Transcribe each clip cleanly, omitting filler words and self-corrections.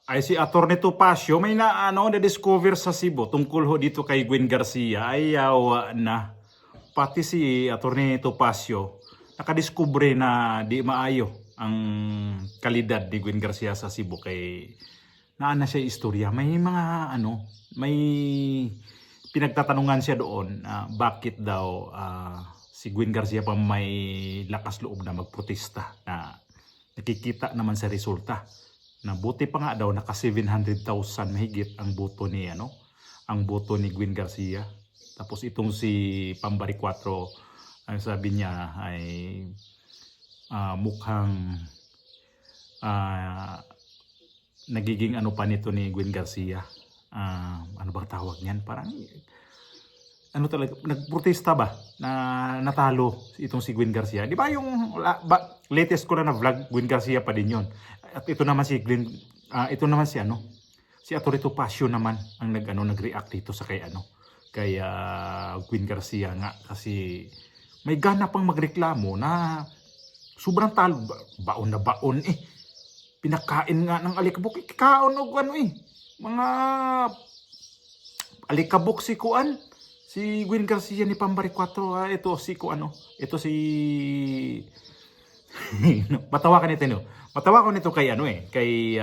Ay si Atty. Topacio may na-discover sa Cebu tungkol ho dito kay Gwen Garcia ay yawa na. Pati si Atty. Topacio nakadiskubre na di maayo ang kalidad ni Gwen Garcia sa Cebu kay naana siya istorya. May mga may pinagtatanungan siya doon bakit daw si Gwen Garcia pa may lakas loob na magprotesta na nakikita naman sa resulta. Na buti pa nga daw naka 700,000 mahigit ang boto ni ang boto ni Gwen Garcia. Tapos itong si Pambari 4 ang sabi niya ay mukhang nagiging pa nito ni Gwen Garcia. Ano bang tawag niyan? Parang talaga nagprotesta ba na natalo itong si Gwen Garcia. Di ba yung latest ko na vlog Gwen Garcia pa din 'yon. At ito naman si Gwen si Atty. Topacio naman ang nag-react dito sa kay Gwen Garcia nga kasi may gana pang magreklamo na sobrang talo baon na baon pinakain nga ng alikabok kaon og mga alikabok si Gwen Garcia ni Pambari 4 ito si matawa ka nito Matawa ko nito kay kay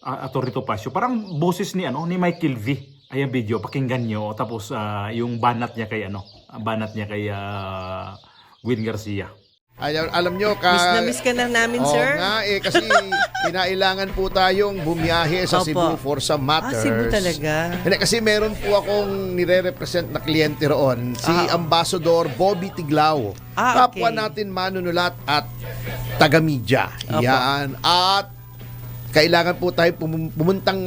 Atty. Topacio. Parang boses ni Michael V. Ayan video, pakinggan nyo. Tapos yung banat niya kay Gwen Garcia. Alam nyo, Miss na miss ka na namin, sir. Oo nga kasi kinailangan po tayong bumiyahe sa Cebu for some matters. Cebu talaga. Hindi, kasi meron po akong nire-represent na kliyente roon, si Ambassador Bobby Tiglao. Kapwa natin manunulat at taga-media. Yan. At kailangan po tayo pumuntang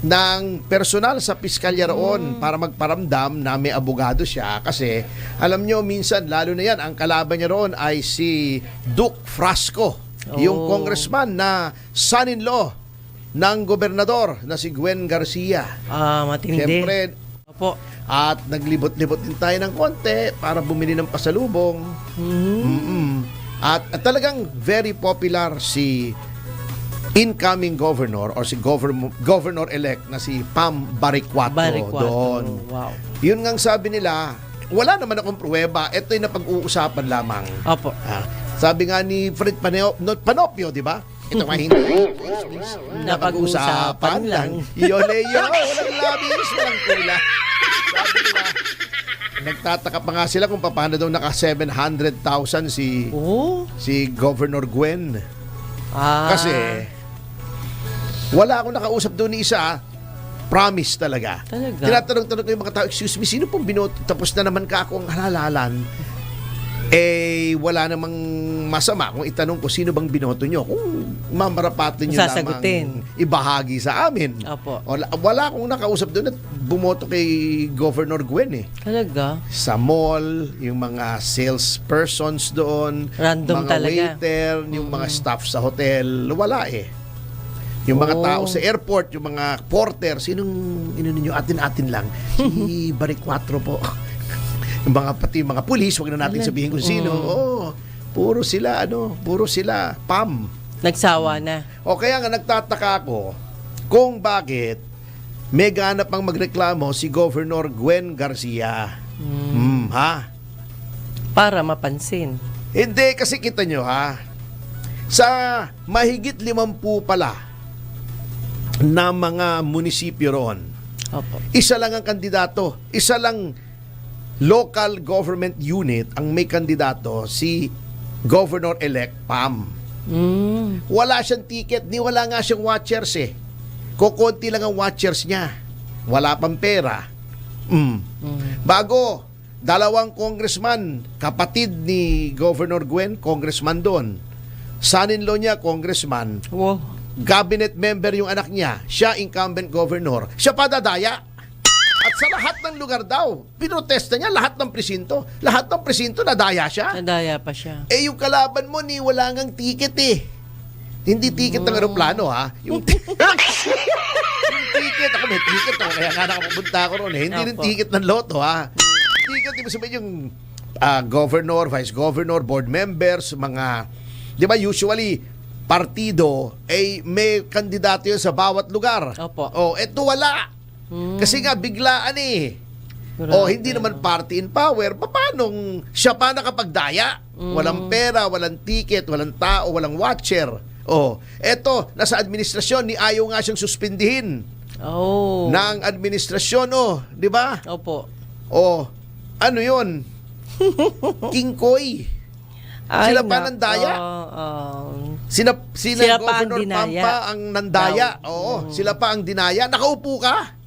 ng personal sa piskalya roon para magparamdam na may abogado siya kasi alam nyo minsan lalo na yan ang kalaban niya roon ay si Duke Frasco, yung congressman na son-in-law ng gobernador na si Gwen Garcia. Matindi. Siyempre, Opo. at naglibot-libot din tayo ng konti para bumili ng pasalubong. At talagang very popular si incoming governor or si governor-elect na si Pam Baricuato doon. Wow. Yun ngang sabi nila, wala naman akong pruweba, ito'y napag-uusapan lamang. Opo. Sabi nga ni Fred Panopio, di ba? Ito nga hindi. Napag-uusapan lang. Yole-yo, walang labis, walang kula. Sabi nila, nagtataka pa nga sila kung paano daw naka 700,000 si Governor Gwen. Kasi wala akong nakausap doon ni isa, promise talaga. Tinatanong-tanong ko yung mga tao, excuse me, sino pong binoto? Tapos na naman ka ako ang halalan. Wala namang masama kung itanong ko sino bang binoto nyo. Kung mamarapatin nyo lamang ibahagi sa amin. Opo. Wala akong nakausap doon at bumoto kay Governor Gwen Talaga? Sa mall, yung mga salespersons doon, Random mga talaga. waiter, yung mga staff sa hotel, wala Yung mga tao sa airport, yung mga porter, sinong ninyo atin-atin lang? Si Baricuato po. Yung pati mga pulis, wag na natin sabihin kung sino. Puro sila Pam. Nagsawa na. O kaya nga nagtataka ako kung bakit may ganap pang magreklamo si Governor Gwen Garcia. Para mapansin. Hindi, kasi kita nyo sa mahigit 50 pala na mga munisipyo roon, Opo. isa lang ang kandidato, isa lang local government unit ang may kandidato, si Governor-elect Pam. Wala siyang ticket, wala nga siyang watchers Kukunti lang ang watchers niya. Wala pang pera. Bago, 2 congressman, kapatid ni Governor Gwen, congressman doon. Son-in-law niya, congressman. Wow. Cabinet member yung anak niya. Siya, incumbent governor. Siya pa dadaya. At sa lahat ng lugar daw, pinrotesta niya lahat ng presinto. Lahat ng presinto, nadaya siya. Nadaya pa siya. Yung kalaban mo, wala ngang ticket Hindi ticket ng aeroplano Yung ticket, ako may ticket kaya nga nakapunta ako ron Hindi rin ticket ng loto Ticket, di ba sabihin yung governor, vice governor, board members, mga, di ba usually partido, may kandidato yun sa bawat lugar. Opo. Eto wala. Kasi nga, biglaan eh. Hindi naman party in power. Paano siya pa nakapagdaya? Walang pera, walang ticket, walang tao, walang watcher. Eto, nasa administrasyon, ayaw nga siyang suspindihin. Ng administrasyon, di ba? Opo. Ano yun? King Koy. Sila pa nandaya? Sila pa ang Governor dinaya. Pampa ang nandaya. Sila pa ang dinaya. Nakaupo ka.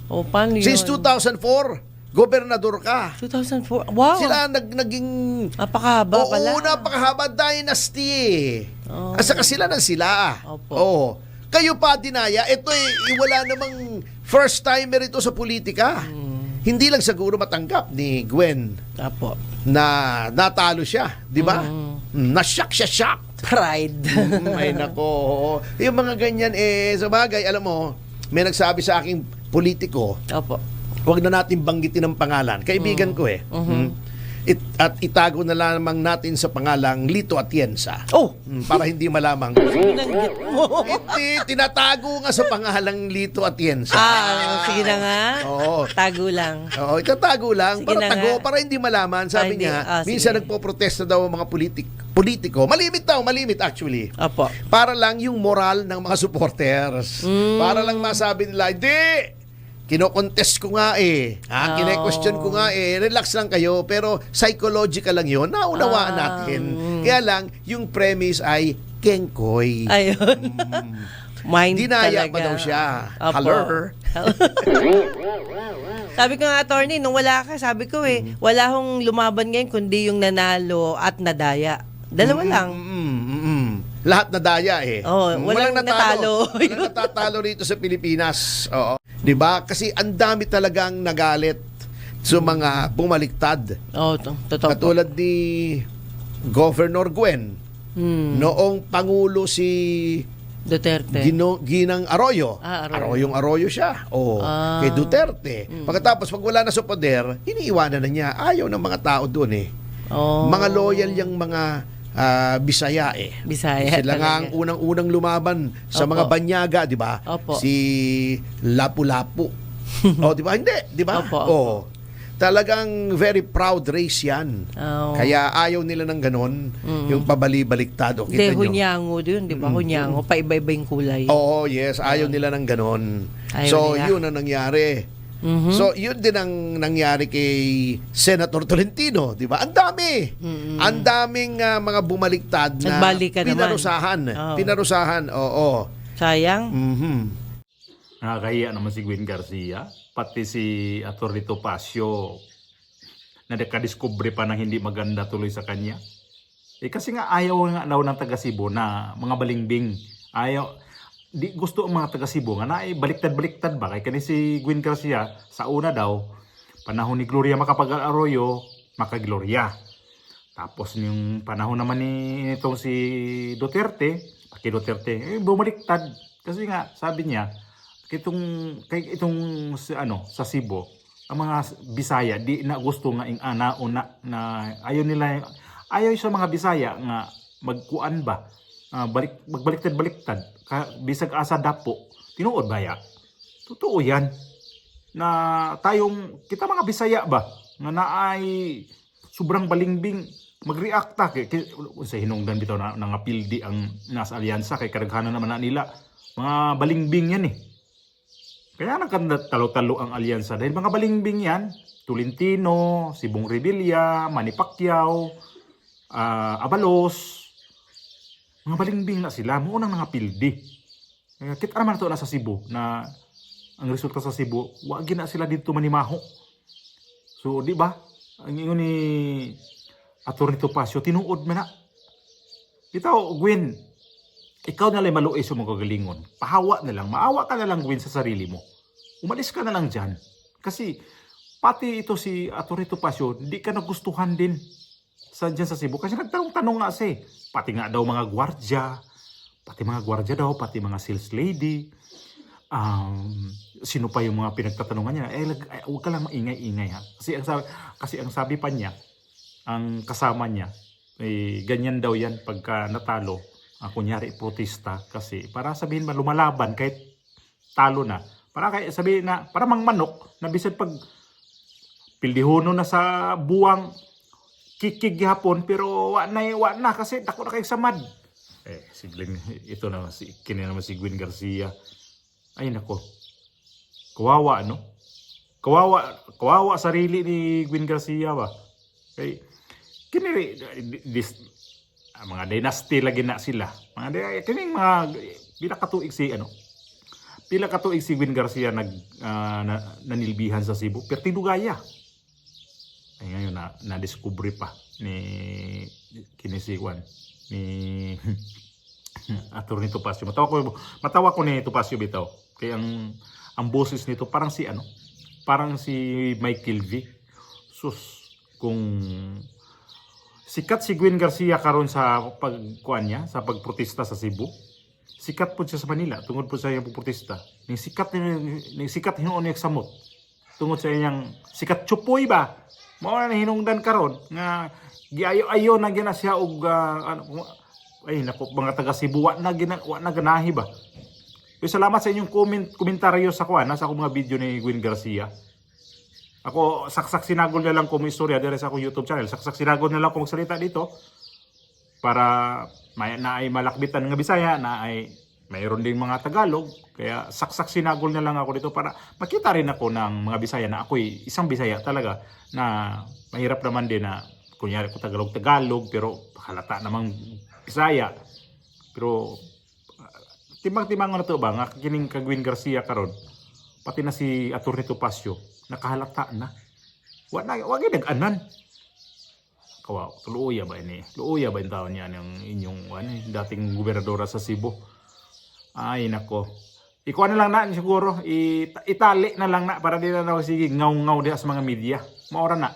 Paano yun? Since 2004, gobernador ka. 2004? Wow! Sila naging... Napakahaba pala. Napakahaba dynasty eh. Saka sila ng sila. Opo. Kayo pa dinaya. Ito wala namang first timer ito sa politika. Hindi lang siguro matanggap ni Gwen Opo. na natalo siya, di ba? Na-shock siya, shock. Pride. Ay nako. Yung mga ganyan sa bagay, alam mo, may nagsabi sa aking politiko, Opo. huwag na natin banggitin ang pangalan. Kaibigan ko at itago na lamang natin sa pangalang Lito Atienza. Para hindi malamang. Tinatago nga sa pangalang Lito Atienza. Sige na nga. Tago lang. Itatago lang. Sige Para na tago, nga. para hindi malaman. Sabi Hindi. niya, Sige. minsan nagpo-protesta daw ang mga politiko. Malimit actually. Opo. Para lang yung moral ng mga supporters. Para lang masabi nila, hindi! Kino-contest ko nga kine-question ko nga relax lang kayo, pero psychological lang yun, naunawaan natin. Kaya lang, yung premise ay Kengkoy. Ayun. Mind Dinaya talaga. pa daw siya. Opo. Hello? Sabi ko nga, attorney, nung wala ka, sabi ko wala hong lumaban ngayon kundi yung nanalo at nadaya. Dalawa lang. Lahat nadaya walang natalo. Walang natatalo rito sa Pilipinas. 'Di ba? Kasi ang dami talagang nagalit sa mga bumaliktad. Totoo. Katulad ni Governor Gwen. Noong Pangulo si Duterte. Ginang Arroyo. Arroyo. Arroyo siya. Kay Duterte. Pagkatapos, pag wala na sa poder, iniiwanan na niya. Ayaw ng mga tao doon Mga loyal yung mga Bisaya Bisaya Sila nga ang talaga. unang-unang lumaban sa Opo. mga banyaga, di ba? Opo. Si Lapu-Lapu. Di ba? Hindi, di ba? Opo. Talagang very proud race yan. Kaya ayaw nila ng ganon, yung pabali-baliktad. Hindi, hunyango yun, di ba? Hunyango, paiba-iba yung kulay. Yes, ayaw nila ng ganon. Ayaw So, nila. yun ang nangyari. So, yun din ang nangyari kay Senator Tolentino, di ba? Ang dami. Ang daming mga bumaliktad na Nagbalikan naman. pinarusahan. Pinarusahan, Sayang. Nakakahiya naman si Gwen Garcia, pati si Atty. Topacio na nakadiskubre pa ng hindi maganda tuloy sa kanya. Kasi nga ayaw nga daw ng taga Cebu na mga balingbing. Di gusto ang mga taga Cebu nga na baliktad-baliktad ba kay kani si Gwen Garcia sa una daw panahon ni Gloria Macapagal-Arroyo maka-Gloria. Tapos yung panahon naman ni itong si Duterte, kay Duterte bumaliktad kasi nga sabi niya itong sa Cebu ang mga Bisaya di na gusto nga na ayaw sa mga Bisaya nga magkuan ba magbaliktad-baliktad bisag asa dapo tinuod baya totoo yan na kita mga Bisaya ba nga naay sobrang balingbing mag-react sa hinungdan bitaw na nangapildi ang nasa alyansa kay kadaghanan naman na nila mga balingbing yan kaya nagkatalo-talo ang alyansa dahil mga balingbing yan Tolentino, Sibong Revilla, Manny Pacquiao, Abalos. Mga balingbing na sila, munang mga pildi. Kita naman ito na sa Cebu, na ang resulta sa Cebu, wag na sila dito manimaho. So, di ba? Ang ingon ni Atty. Topacio, tinuod man na. Ito, Gwen, ikaw na lang maluoy sa mga kagalingon. Pahawa na lang, maawa ka na lang, Gwen, sa sarili mo. Umalis ka na lang dyan. Kasi, pati ito si Atty. Topacio, di ka nagustuhan din dyan sa Cebu. Kasi nagtanong-tanong nga pati nga daw mga gwardya, pati mga sales lady, sino pa yung mga pinagtatanungan niya, huwag ka lang maingay-ingay ha. Kasi ang sabi pa niya, ang kasama niya, ganyan daw yan pagka natalo, kunyari protesta kasi para sabihin ba lumalaban kahit talo na. Para kay sabihin na para mangmanok na bisan pag pildihono na sa buwang kikig hapon pero wa na kasi dako na kay samad. Si Glenn, ito na kini naman si Gwen Garcia. Ay nako. Kawawa no? Kawawa sarili ni Gwen Garcia ba. Kay kini mga dynasty lagi na sila. Kining mga pila katuig si Gwen Garcia nanilbihan sa Cebu. Pertido gaya. Ay ngayon na-discovery pa ni kinisiwan ni Atty. Topacio. Matawa ko ni Topacio bitaw. Kaya ang boses nito parang si Michael V. Sus, kung sikat si Gwen Garcia karon sa pagkuan niya, sa pagprotesta sa Cebu. Sikat po siya sa Manila tungod po sa iyang pagprotesta. Ning sikat hinuon niya samot. Tungod sa iyang sikat chupoy ba? Mao na hinungdan karon nga giayo-ayo na gina siya og ay nako mga taga Cebu wa na ganahi ba. Pero salamat sa inyong komentaryo sa sa akong mga video ni Gwen Garcia. Ako saksak sinagol na lang ko mo istorya dire sa akong YouTube channel. Saksak sinagol na lang ko magsalita dito para na ay malakbitan nga Bisaya, na ay mayroon ding mga Tagalog, kaya saksak sinagol na lang ako dito para makita rin ako ng mga Bisaya na ako'y isang Bisaya talaga, na mahirap naman din na kunyari ko Tagalog pero halata namang Bisaya. Pero timang-timang na to ba nga kining Gwen Garcia karon, pati na si Atty. Topacio nakahalata na. Wag nag-anan. Kawaw, luuya ba ini? Luuya ba yung taon niya ng inyong dating gobernadora sa Cebu? Ay nako. Ikuha na lang na siguro, itali na lang na para di na sige ngaw-ngaw diha sa mga media. Maora na.